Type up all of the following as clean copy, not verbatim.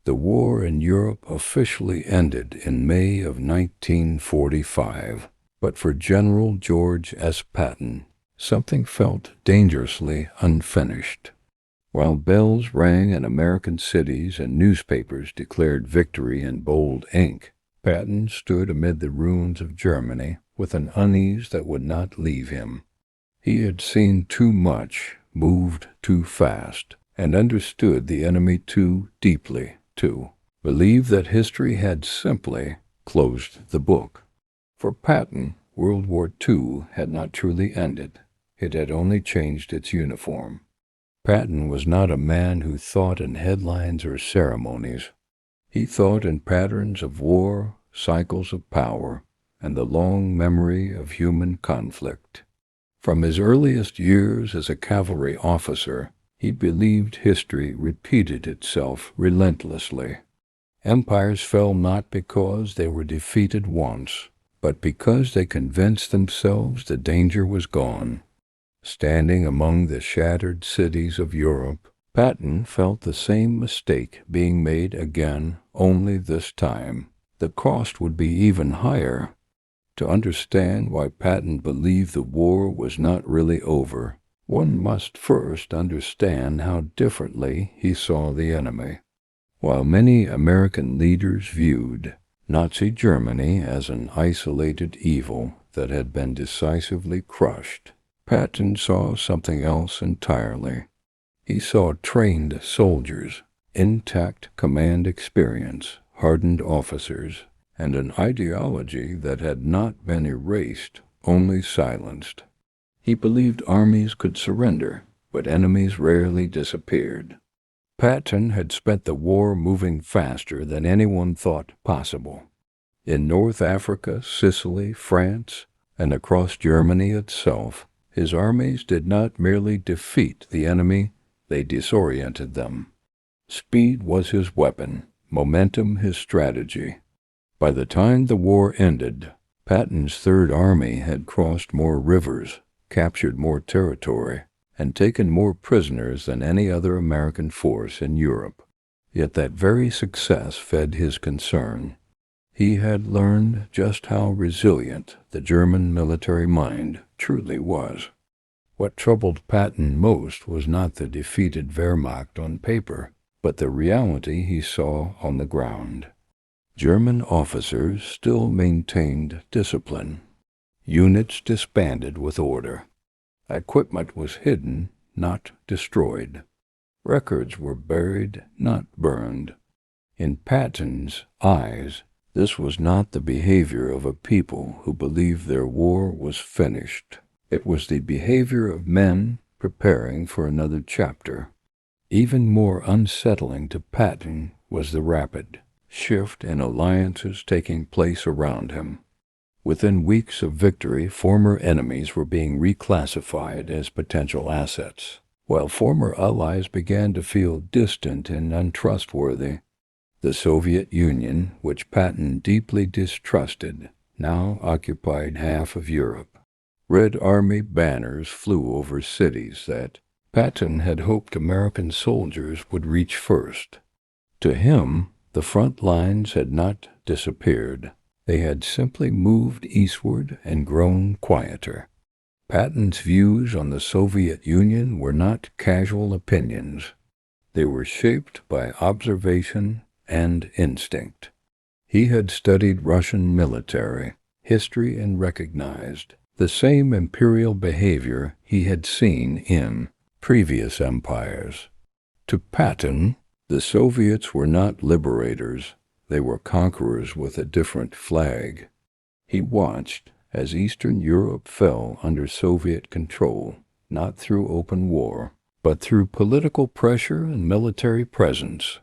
The war in Europe officially ended in May of 1945, but for General George S. Patton, something felt dangerously unfinished. While bells rang in American cities and newspapers declared victory in bold ink, Patton stood amid the ruins of Germany with an unease that would not leave him. He had seen too much, moved too fast, and understood the enemy too deeply to believe that history had simply closed the book. For Patton, World War II had not truly ended. It had only changed its uniform. Patton was not a man who thought in headlines or ceremonies. He thought in patterns of war, cycles of power, and the long memory of human conflict. From his earliest years as a cavalry officer, he believed history repeated itself relentlessly. Empires fell not because they were defeated once, but because they convinced themselves the danger was gone. Standing among the shattered cities of Europe, Patton felt the same mistake being made again, only this time the cost would be even higher. To understand why Patton believed the war was not really over, one must first understand how differently he saw the enemy. While many American leaders viewed Nazi Germany as an isolated evil that had been decisively crushed, Patton saw something else entirely. He saw trained soldiers, intact command experience, hardened officers, and an ideology that had not been erased, only silenced. He believed armies could surrender, but enemies rarely disappeared. Patton had spent the war moving faster than anyone thought possible. In North Africa, Sicily, France, and across Germany itself, his armies did not merely defeat the enemy, they disoriented them. Speed was his weapon, momentum his strategy. By the time the war ended, Patton's Third Army had crossed more rivers, captured more territory, and taken more prisoners than any other American force in Europe. Yet that very success fed his concern. He had learned just how resilient the German military mind truly was. What troubled Patton most was not the defeated Wehrmacht on paper, but the reality he saw on the ground. German officers still maintained discipline. Units disbanded with order. Equipment was hidden, not destroyed. Records were buried, not burned. In Patton's eyes, this was not the behavior of a people who believed their war was finished. It was the behavior of men preparing for another chapter. Even more unsettling to Patton was the rapid shift in alliances taking place around him. Within weeks of victory, former enemies were being reclassified as potential assets, while former allies began to feel distant and untrustworthy. The Soviet Union, which Patton deeply distrusted, now occupied half of Europe. Red Army banners flew over cities that Patton had hoped American soldiers would reach first. To him, the front lines had not disappeared. They had simply moved eastward and grown quieter. Patton's views on the Soviet Union were not casual opinions. They were shaped by observation and instinct. He had studied Russian military history and recognized the same imperial behavior he had seen in previous empires. To Patton, the Soviets were not liberators. They were conquerors with a different flag. He watched as Eastern Europe fell under Soviet control, not through open war, but through political pressure and military presence.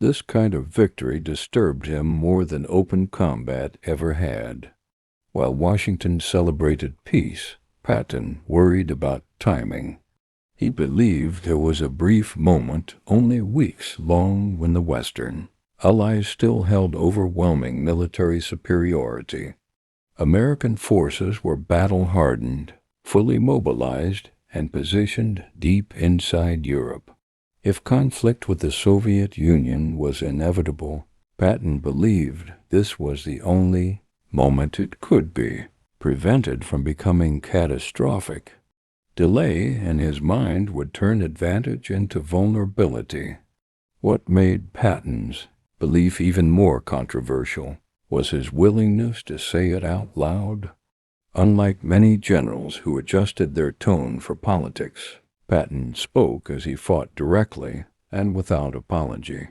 This kind of victory disturbed him more than open combat ever had. While Washington celebrated peace, Patton worried about timing. He believed there was a brief moment, only weeks long, when the Western Allies still held overwhelming military superiority. American forces were battle-hardened, fully mobilized, and positioned deep inside Europe. If conflict with the Soviet Union was inevitable, Patton believed this was the only moment it could be prevented from becoming catastrophic. Delay, in his mind, would turn advantage into vulnerability. What made Patton's belief even more controversial was his willingness to say it out loud. Unlike many generals who adjusted their tone for politics, Patton spoke as he fought directly and without apology.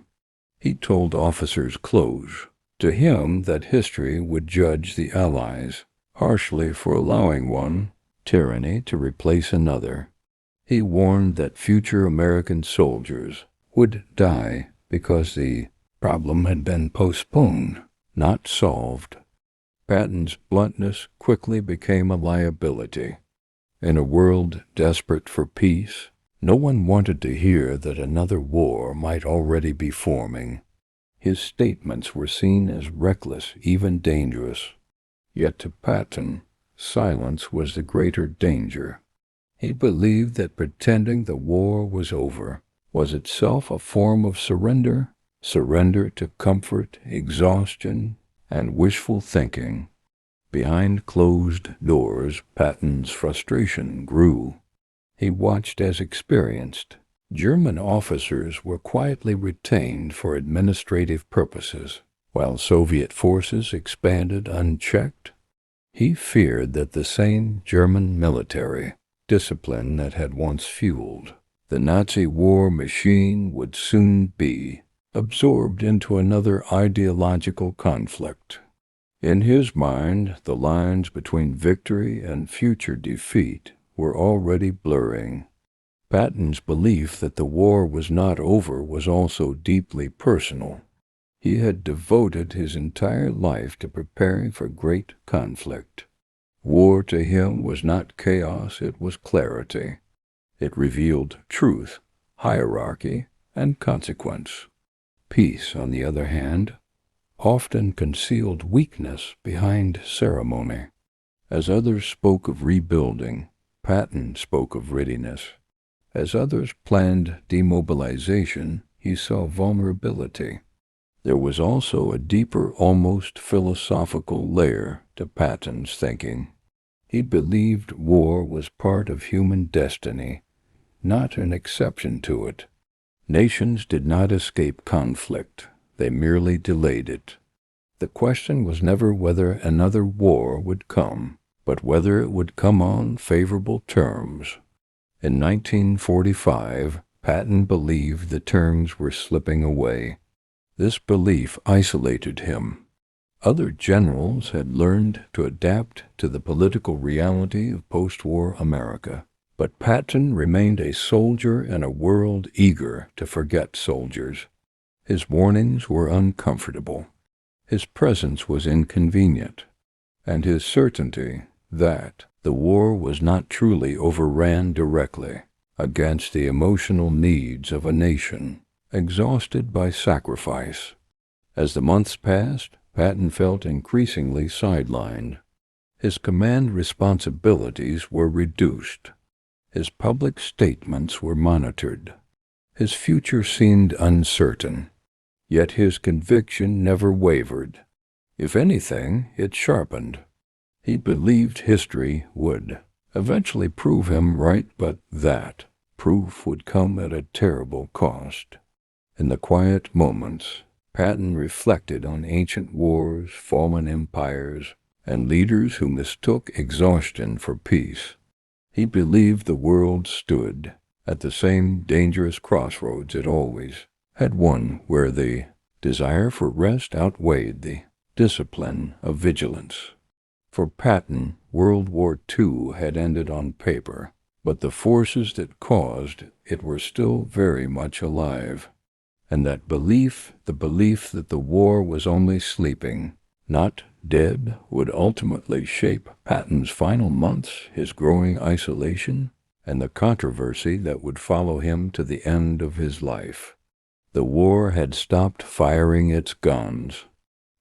He told officers close to him that history would judge the Allies harshly for allowing one tyranny to replace another. He warned that future American soldiers would die because the problem had been postponed, not solved. Patton's bluntness quickly became a liability. In a world desperate for peace, no one wanted to hear that another war might already be forming. His statements were seen as reckless, even dangerous. Yet to Patton, silence was the greater danger. He believed that pretending the war was over was itself a form of surrender to comfort, exhaustion, and wishful thinking. Behind closed doors, Patton's frustration grew. He watched as experienced German officers were quietly retained for administrative purposes, while Soviet forces expanded unchecked. He feared that the same German military discipline that had once fueled the Nazi war machine would soon be absorbed into another ideological conflict. In his mind, the lines between victory and future defeat were already blurring. Patton's belief that the war was not over was also deeply personal. He had devoted his entire life to preparing for great conflict. War to him was not chaos, it was clarity. It revealed truth, hierarchy, and consequence. Peace, on the other hand, often concealed weakness behind ceremony. As others spoke of rebuilding, Patton spoke of readiness. As others planned demobilization, he saw vulnerability. There was also a deeper, almost philosophical layer to Patton's thinking. He believed war was part of human destiny, not an exception to it. Nations did not escape conflict. They merely delayed it. The question was never whether another war would come, but whether it would come on favorable terms. In 1945, Patton believed the terms were slipping away. This belief isolated him. Other generals had learned to adapt to the political reality of post-war America, but Patton remained a soldier in a world eager to forget soldiers. His warnings were uncomfortable. His presence was inconvenient, and his certainty that the war was not truly overran directly against the emotional needs of a nation exhausted by sacrifice. As the months passed, Patton felt increasingly sidelined. His command responsibilities were reduced. His public statements were monitored. His future seemed uncertain, yet his conviction never wavered. If anything, it sharpened. He believed history would eventually prove him right, but that proof would come at a terrible cost. In the quiet moments, Patton reflected on ancient wars, fallen empires, and leaders who mistook exhaustion for peace. He believed the world stood at the same dangerous crossroads it always had one, where the desire for rest outweighed the discipline of vigilance. For Patton, World War II had ended on paper, but the forces that caused it were still very much alive. And that belief, the belief that the war was only sleeping, not dead, would ultimately shape Patton's final months, his growing isolation, and the controversy that would follow him to the end of his life. The war had stopped firing its guns,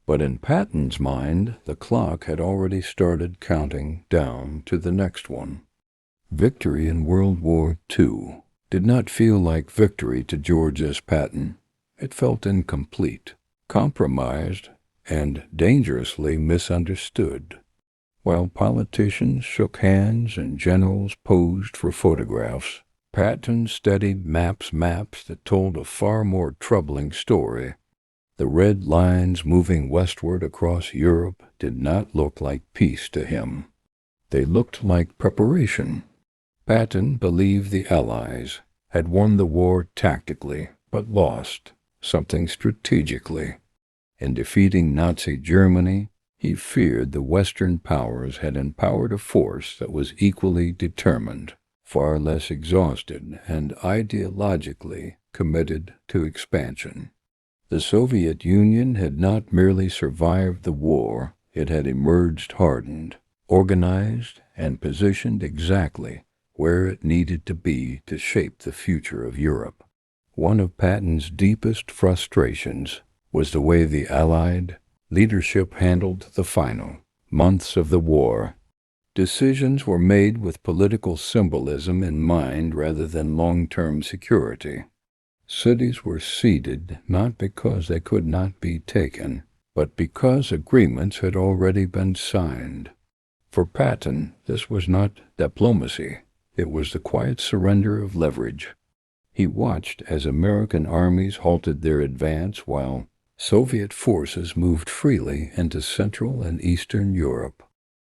but in Patton's mind, the clock had already started counting down to the next one. Victory in World War II did not feel like victory to George S. Patton. It felt incomplete, compromised, and dangerously misunderstood. While politicians shook hands and generals posed for photographs, Patton studied maps that told a far more troubling story. The red lines moving westward across Europe did not look like peace to him. They looked like preparation. Patton believed the Allies had won the war tactically, but lost something strategically. In defeating Nazi Germany, he feared the Western powers had empowered a force that was equally determined, far less exhausted, and ideologically committed to expansion. The Soviet Union had not merely survived the war, it had emerged hardened, organized, and positioned exactly where it needed to be to shape the future of Europe. One of Patton's deepest frustrations was the way the Allied leadership handled the final months of the war. Decisions were made with political symbolism in mind rather than long-term security. Cities were ceded not because they could not be taken, but because agreements had already been signed. For Patton, this was not diplomacy. It was the quiet surrender of leverage. He watched as American armies halted their advance while Soviet forces moved freely into Central and Eastern Europe.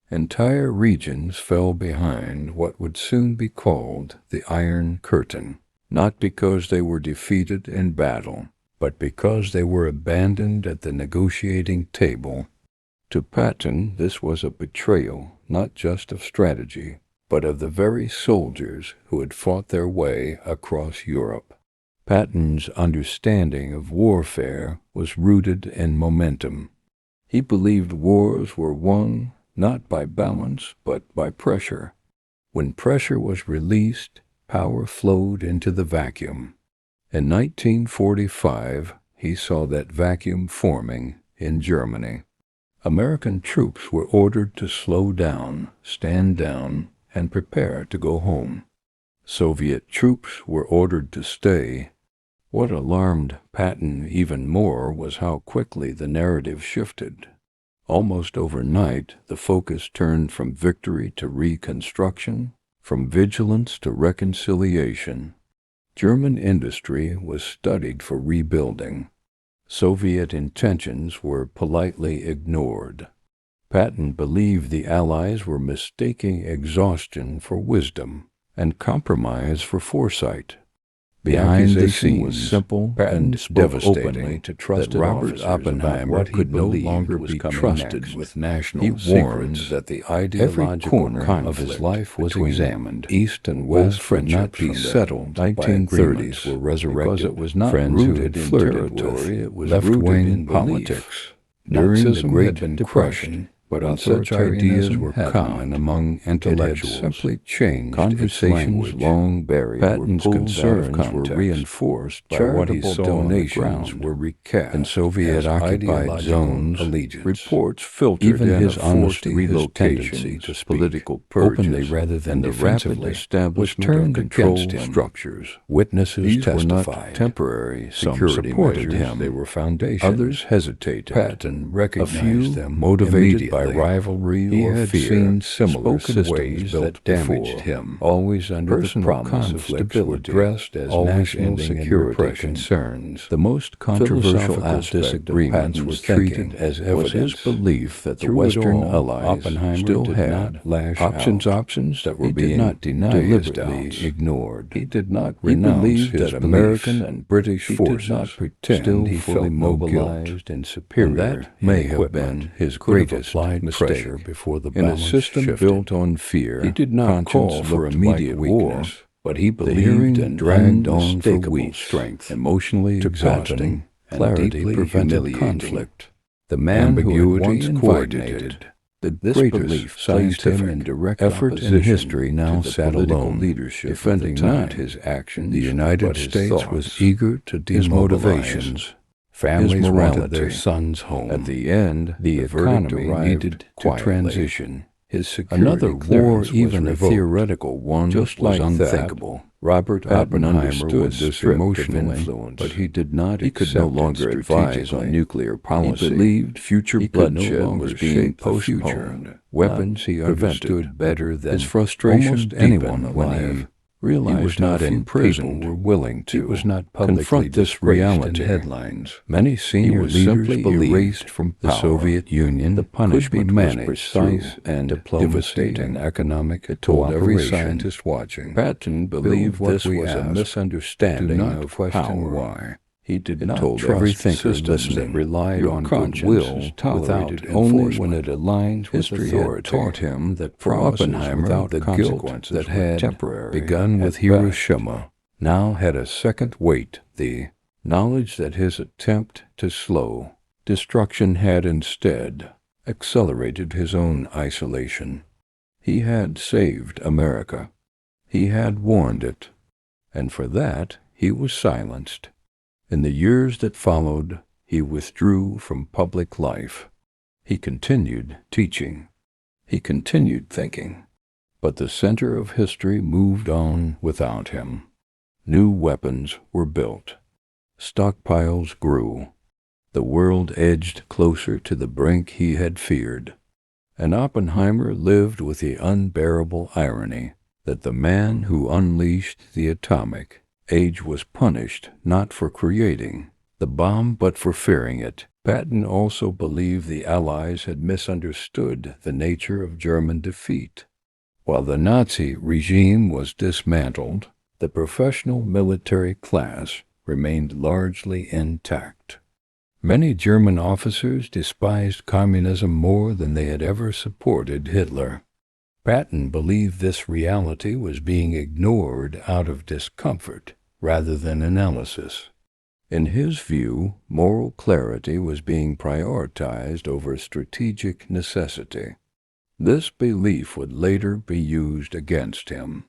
Entire regions fell behind what would soon be called the Iron Curtain, not because they were defeated in battle, but because they were abandoned at the negotiating table. To Patton, this was a betrayal not just of strategy, but of the very soldiers who had fought their way across Europe. Patton's understanding of warfare was rooted in momentum. He believed wars were won not by balance, but by pressure. When pressure was released, power flowed into the vacuum. In 1945, he saw that vacuum forming in Germany. American troops were ordered to slow down, stand down, and prepare to go home. Soviet troops were ordered to stay. What alarmed Patton even more was how quickly the narrative shifted. Almost overnight, the focus turned from victory to reconstruction, from vigilance to reconciliation. German industry was studied for rebuilding. Soviet intentions were politely ignored. Patton believed the Allies were mistaking exhaustion for wisdom and compromise for foresight. Behind the scenes, simple and devastating to trust that Robert Oppenheimer could no longer be trusted with national secrets. That the ideological corner of his life was examined. East and West would not be settled. 1930s were resurrected because it was not rooted in territory. It was left-wing politics. During the Great Depression, but such ideas were common among intellectuals. It had simply changed conversations long buried. Patton's concerns were reinforced by what he saw. Donations were recast, and Soviet-occupied zones. Reports filtered even in his honest relocation to political purges, openly rather than the rapid establishment of control structures. Witnesses testified. Were not temporary security measures; they were foundations. Others hesitated. Patton recognized them, motivated by rivalry or fear. He had seen similar systems that damaged him, always under the promise of stability, dressed as national security concerns. The most controversial aspect of Patton's treated as evidence was his belief that the Western Allies still had options that were being deliberately ignored. He did not renounce his that American and British forces still fully mobilized and superior. And that may have been his greatest pressure before the balance shifted. In a system built on fear, he did not call for immediate war, but he believed and dragged on for weeks, strength, emotionally exhausting, clarity prevented conflict. The man who had once coordinated the greatest scientific effort in history now sat alone, defending not his actions. The United States was eager to demobilize. Families wanted their sons home. At the end, the economy needed to transition. His security clearance, even a theoretical one, just was unthinkable. Robert Oppenheimer was this emotional influence, but he did not. He could no longer advise on nuclear policy. He believed future bloodshed was being postponed. Weapons he understood better than his frustration. Almost anyone alive realized he was not in prison were willing to. It was not confront this reality. In headlines, many senior leaders erased from power. The Soviet Union, the punishment was precise and devastating. Economic, it told every scientist watching. Patton believed this was a misunderstanding of power. Why. He did not trust every thinker listening relied on goodwill without only when it aligned with authority. History had taught him that for Oppenheimer, the guilt that had begun with Hiroshima now had a second weight. The knowledge that his attempt to slow destruction had instead accelerated his own isolation. He had saved America. He had warned it, and for that he was silenced. In the years that followed, he withdrew from public life. He continued teaching. He continued thinking. But the center of history moved on without him. New weapons were built. Stockpiles grew. The world edged closer to the brink he had feared. And Oppenheimer lived with the unbearable irony that the man who unleashed the atomic age was punished not for creating the bomb but for fearing it. Patton also believed the Allies had misunderstood the nature of German defeat. While the Nazi regime was dismantled, the professional military class remained largely intact. Many German officers despised communism more than they had ever supported Hitler. Patton believed this reality was being ignored out of discomfort rather than analysis. In his view, moral clarity was being prioritized over strategic necessity. This belief would later be used against him.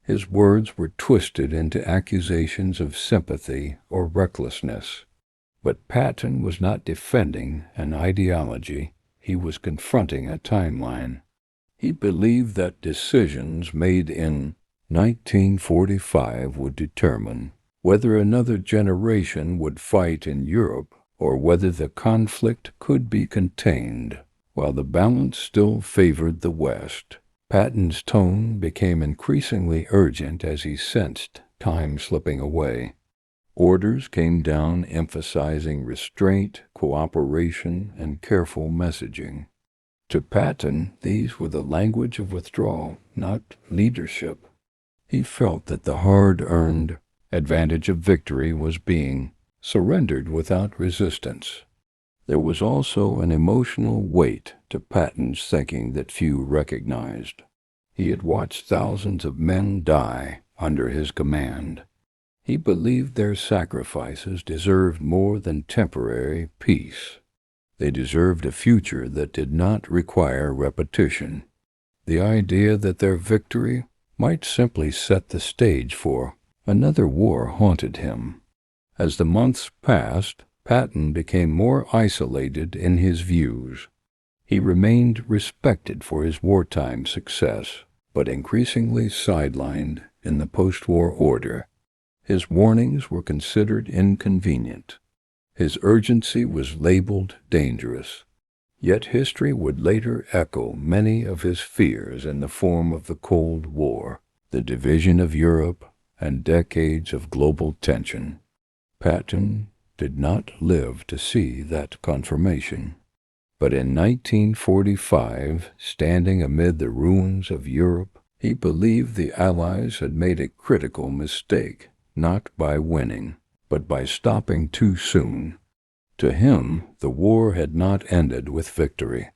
His words were twisted into accusations of sympathy or recklessness. But Patton was not defending an ideology, he was confronting a timeline. He believed that decisions made in 1945 would determine whether another generation would fight in Europe or whether the conflict could be contained. While the balance still favored the West, Patton's tone became increasingly urgent as he sensed time slipping away. Orders came down emphasizing restraint, cooperation, and careful messaging. To Patton, these were the language of withdrawal, not leadership. He felt that the hard-earned advantage of victory was being surrendered without resistance. There was also an emotional weight to Patton's thinking that few recognized. He had watched thousands of men die under his command. He believed their sacrifices deserved more than temporary peace. They deserved a future that did not require repetition. The idea that their victory might simply set the stage for another war haunted him. As the months passed, Patton became more isolated in his views. He remained respected for his wartime success, but increasingly sidelined in the post-war order. His warnings were considered inconvenient. His urgency was labeled dangerous. Yet history would later echo many of his fears in the form of the Cold War, the division of Europe, and decades of global tension. Patton did not live to see that confirmation. But in 1945, standing amid the ruins of Europe, he believed the Allies had made a critical mistake, not by winning, but by stopping too soon. To him, the war had not ended with victory.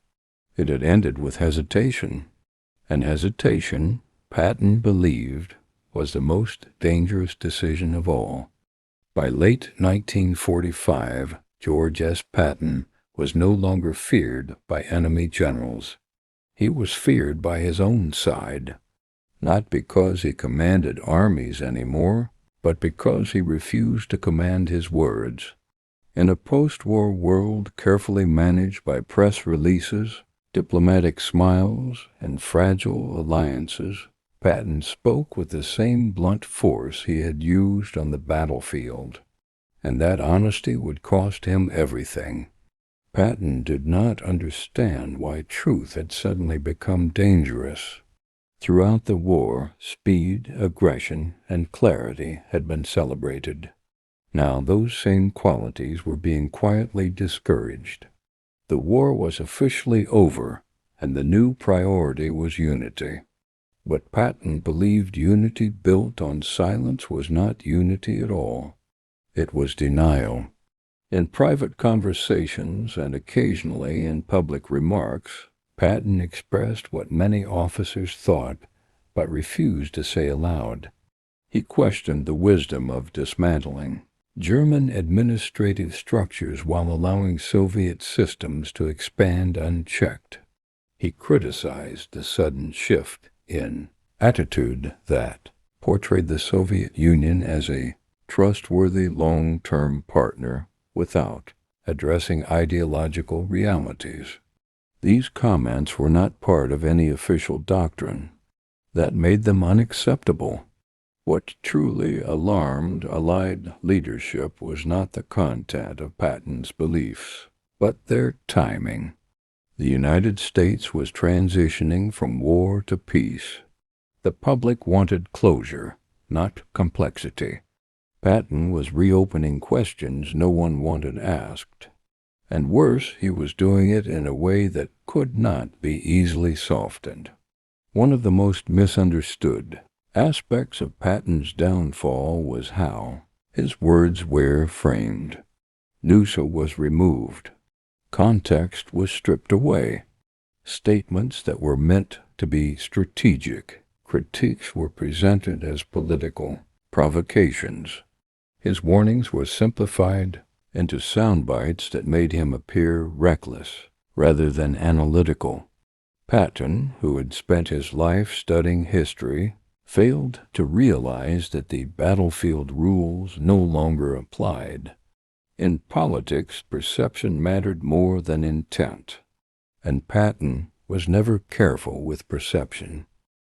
It had ended with hesitation. And hesitation, Patton believed, was the most dangerous decision of all. By late 1945, George S. Patton was no longer feared by enemy generals. He was feared by his own side, not because he commanded armies anymore, but because he refused to command his words. In a post-war world carefully managed by press releases, Diplomatic smiles and fragile alliances, Patton spoke with the same blunt force he had used on the battlefield, and that honesty would cost him everything. Patton did not understand why truth had suddenly become dangerous. Throughout the war, speed, aggression, and clarity had been celebrated. Now those same qualities were being quietly discouraged. The war was officially over, and the new priority was unity. But Patton believed unity built on silence was not unity at all. It was denial. In private conversations and occasionally in public remarks, Patton expressed what many officers thought, but refused to say aloud. He questioned the wisdom of dismantling German administrative structures while allowing Soviet systems to expand unchecked. He criticized the sudden shift in attitude that portrayed the Soviet Union as a trustworthy long-term partner without addressing ideological realities. These comments were not part of any official doctrine. That made them unacceptable. What truly alarmed Allied leadership was not the content of Patton's beliefs, but their timing. The United States was transitioning from war to peace. The public wanted closure, not complexity. Patton was reopening questions no one wanted asked. And worse, he was doing it in a way that could not be easily softened. One of the most misunderstood aspects of Patton's downfall was how his words were framed. Nusa was removed. Context was stripped away. Statements that were meant to be strategic, critiques were presented as political provocations. His warnings were simplified into sound bites that made him appear reckless rather than analytical. Patton, who had spent his life studying history, failed to realize that the battlefield rules no longer applied. In politics, perception mattered more than intent, and Patton was never careful with perception.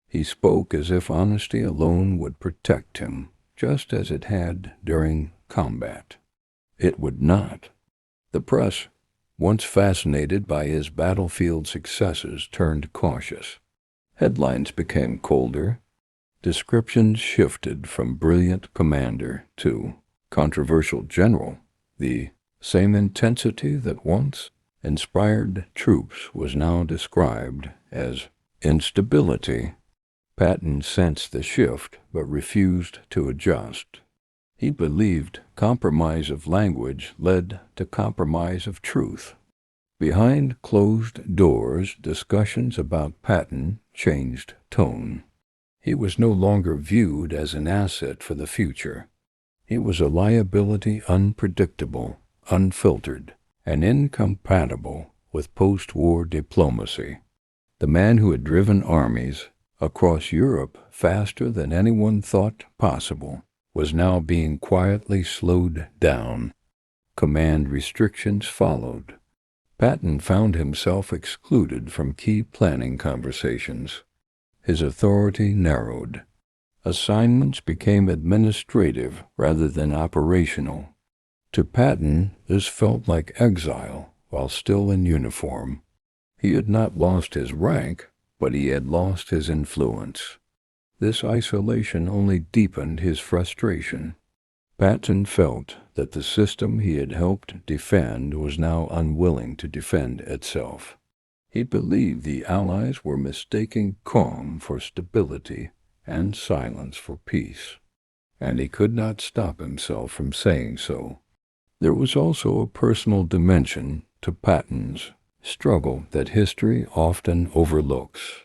He spoke as if honesty alone would protect him, just as it had during combat. It would not. The press, once fascinated by his battlefield successes, turned cautious. Headlines became colder. Descriptions shifted from brilliant commander to controversial general. The same intensity that once inspired troops was now described as instability. Patton sensed the shift but refused to adjust. He believed compromise of language led to compromise of truth. Behind closed doors, discussions about Patton changed tone. He was no longer viewed as an asset for the future. He was a liability unpredictable, unfiltered, and incompatible with post-war diplomacy. The man who had driven armies across Europe faster than anyone thought possible was now being quietly slowed down. Command restrictions followed. Patton found himself excluded from key planning conversations. His authority narrowed. Assignments became administrative rather than operational. To Patton, this felt like exile while still in uniform. He had not lost his rank, but he had lost his influence. This isolation only deepened his frustration. Patton felt that the system he had helped defend was now unwilling to defend itself. He believed the Allies were mistaking calm for stability and silence for peace, and he could not stop himself from saying so. There was also a personal dimension to Patton's struggle that history often overlooks.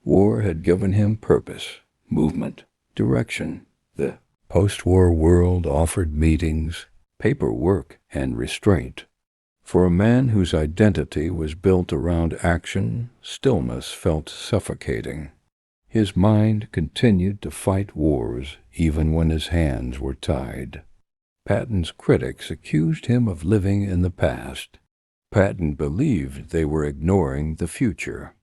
War had given him purpose, movement, direction. The post-war world offered meetings, paperwork, and restraint. For a man whose identity was built around action, stillness felt suffocating. His mind continued to fight wars even when his hands were tied. Patton's critics accused him of living in the past. Patton believed they were ignoring the future.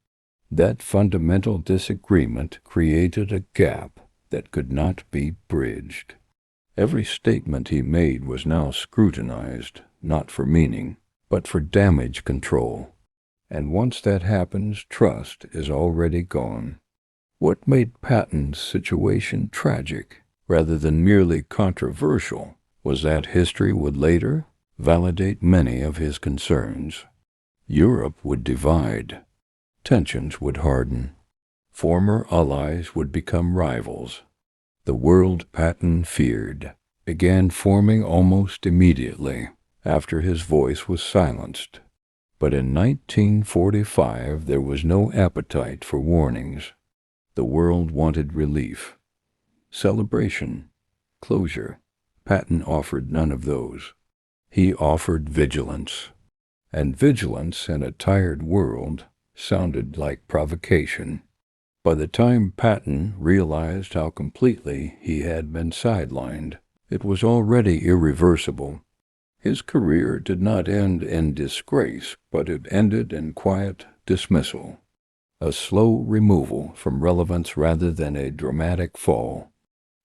That fundamental disagreement created a gap that could not be bridged. Every statement he made was now scrutinized, not for meaning, but for damage control. And once that happens, trust is already gone. What made Patton's situation tragic, rather than merely controversial, was that history would later validate many of his concerns. Europe would divide. Tensions would harden. Former allies would become rivals. The world Patton feared began forming almost immediately after his voice was silenced. But in 1945 there was no appetite for warnings. The world wanted relief, celebration, closure. Patton offered none of those. He offered vigilance. And vigilance in a tired world sounded like provocation. By the time Patton realized how completely he had been sidelined, it was already irreversible. His career did not end in disgrace, but it ended in quiet dismissal, a slow removal from relevance rather than a dramatic fall.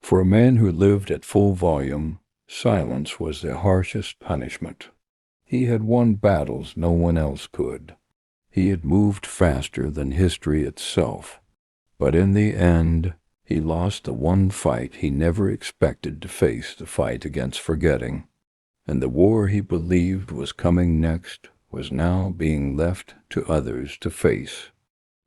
For a man who lived at full volume, silence was the harshest punishment. He had won battles no one else could. He had moved faster than history itself. But in the end, he lost the one fight he never expected to face, the fight against forgetting. And the war he believed was coming next was now being left to others to face.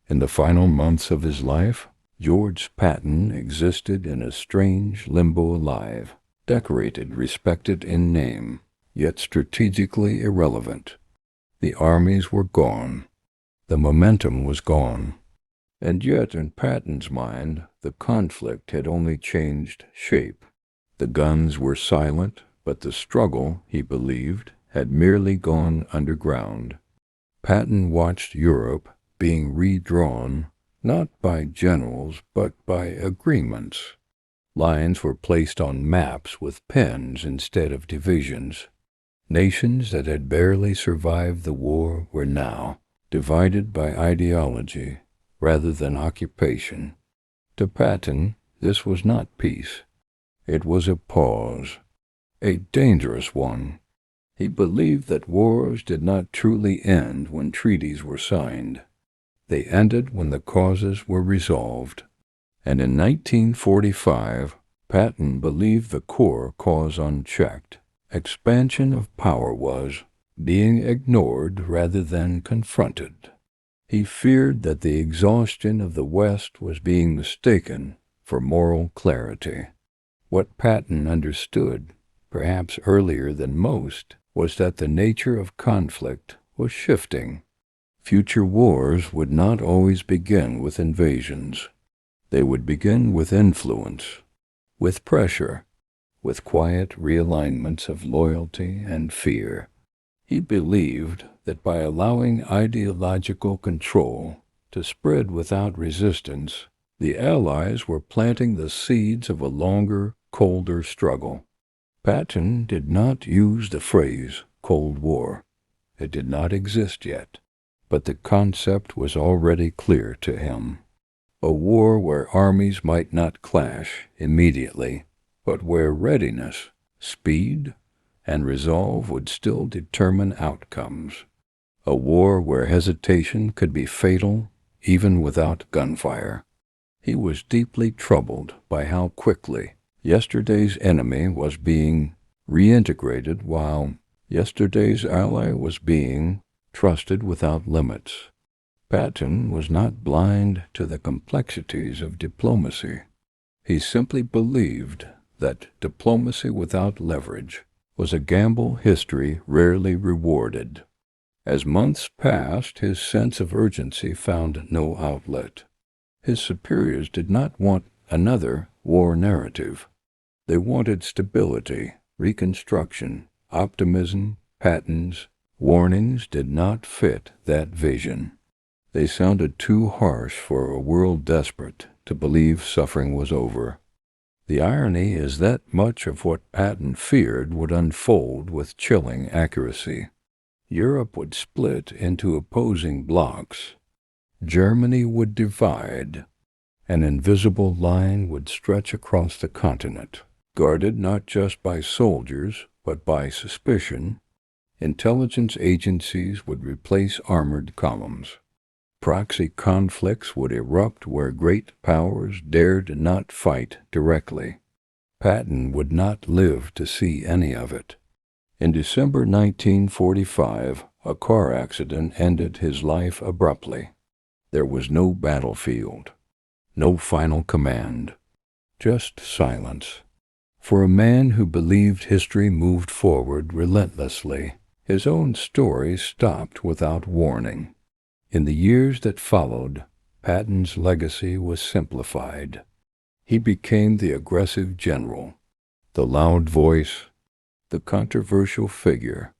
In the final months of his life, George Patton existed in a strange limbo alive, decorated, respected in name, yet strategically irrelevant. The armies were gone. The momentum was gone. And yet, in Patton's mind, the conflict had only changed shape. The guns were silent, but the struggle, he believed, had merely gone underground. Patton watched Europe being redrawn, not by generals, but by agreements. Lines were placed on maps with pens instead of divisions. Nations that had barely survived the war were now divided by ideology rather than occupation. To Patton, this was not peace. It was a pause, a dangerous one. He believed that wars did not truly end when treaties were signed. They ended when the causes were resolved. And in 1945, Patton believed the core cause unchecked. Expansion of power was being ignored rather than confronted. He feared that the exhaustion of the West was being mistaken for moral clarity. What Patton understood, perhaps earlier than most, was that the nature of conflict was shifting. Future wars would not always begin with invasions. They would begin with influence, with pressure, with quiet realignments of loyalty and fear. He believed that by allowing ideological control to spread without resistance, the Allies were planting the seeds of a longer, colder struggle. Patton did not use the phrase Cold War. It did not exist yet, but the concept was already clear to him. A war where armies might not clash immediately, but where readiness, speed, and resolve would still determine outcomes. A war where hesitation could be fatal even without gunfire. He was deeply troubled by how quickly yesterday's enemy was being reintegrated while yesterday's ally was being trusted without limits. Patton was not blind to the complexities of diplomacy. He simply believed that diplomacy without leverage was a gamble history rarely rewarded. As months passed, his sense of urgency found no outlet. His superiors did not want another war narrative. They wanted stability, reconstruction, optimism. Patton's warnings did not fit that vision. They sounded too harsh for a world desperate to believe suffering was over. The irony is that much of what Patton feared would unfold with chilling accuracy. Europe would split into opposing blocs. Germany would divide. An invisible line would stretch across the continent, guarded not just by soldiers, but by suspicion. Intelligence agencies would replace armored columns. Proxy conflicts would erupt where great powers dared not fight directly. Patton would not live to see any of it. In December 1945, a car accident ended his life abruptly. There was no battlefield, no final command, just silence. For a man who believed history moved forward relentlessly, his own story stopped without warning. In the years that followed, Patton's legacy was simplified. He became the aggressive general, the loud voice, the controversial figure.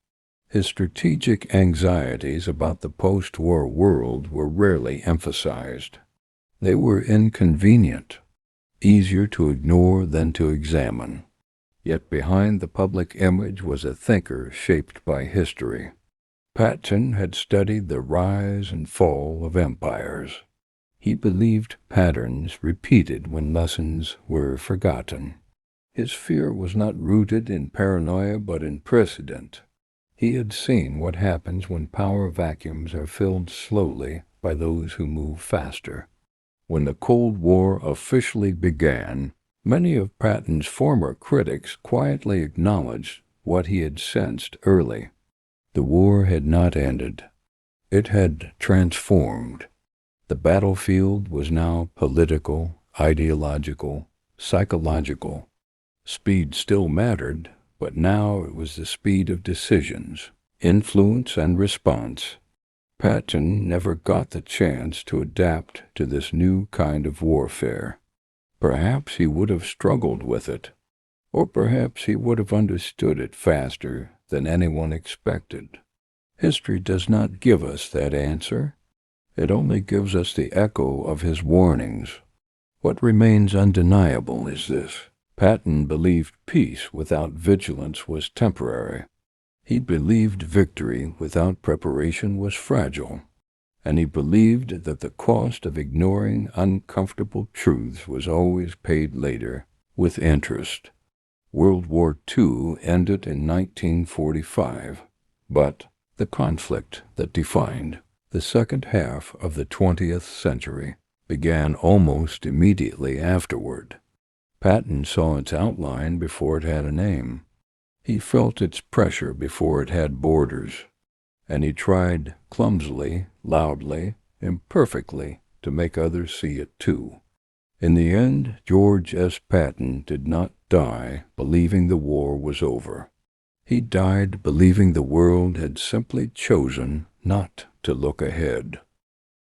His strategic anxieties about the post-war world were rarely emphasized. They were inconvenient, easier to ignore than to examine. Yet behind the public image was a thinker shaped by history. Patton had studied the rise and fall of empires. He believed patterns repeated when lessons were forgotten. His fear was not rooted in paranoia but in precedent. He had seen what happens when power vacuums are filled slowly by those who move faster. When the Cold War officially began, many of Patton's former critics quietly acknowledged what he had sensed early. The war had not ended. It had transformed. The battlefield was now political, ideological, psychological. Speed still mattered, but now it was the speed of decisions, influence and response. Patton never got the chance to adapt to this new kind of warfare. Perhaps he would have struggled with it, or perhaps he would have understood it faster than anyone expected. History does not give us that answer. It only gives us the echo of his warnings. What remains undeniable is this: Patton believed peace without vigilance was temporary. He believed victory without preparation was fragile. And he believed that the cost of ignoring uncomfortable truths was always paid later, with interest. World War II ended in 1945, but the conflict that defined the second half of the 20th century began almost immediately afterward. Patton saw its outline before it had a name. He felt its pressure before it had borders, and he tried clumsily, loudly, imperfectly to make others see it too. In the end, George S. Patton did not die believing the war was over. He died believing the world had simply chosen not to look ahead.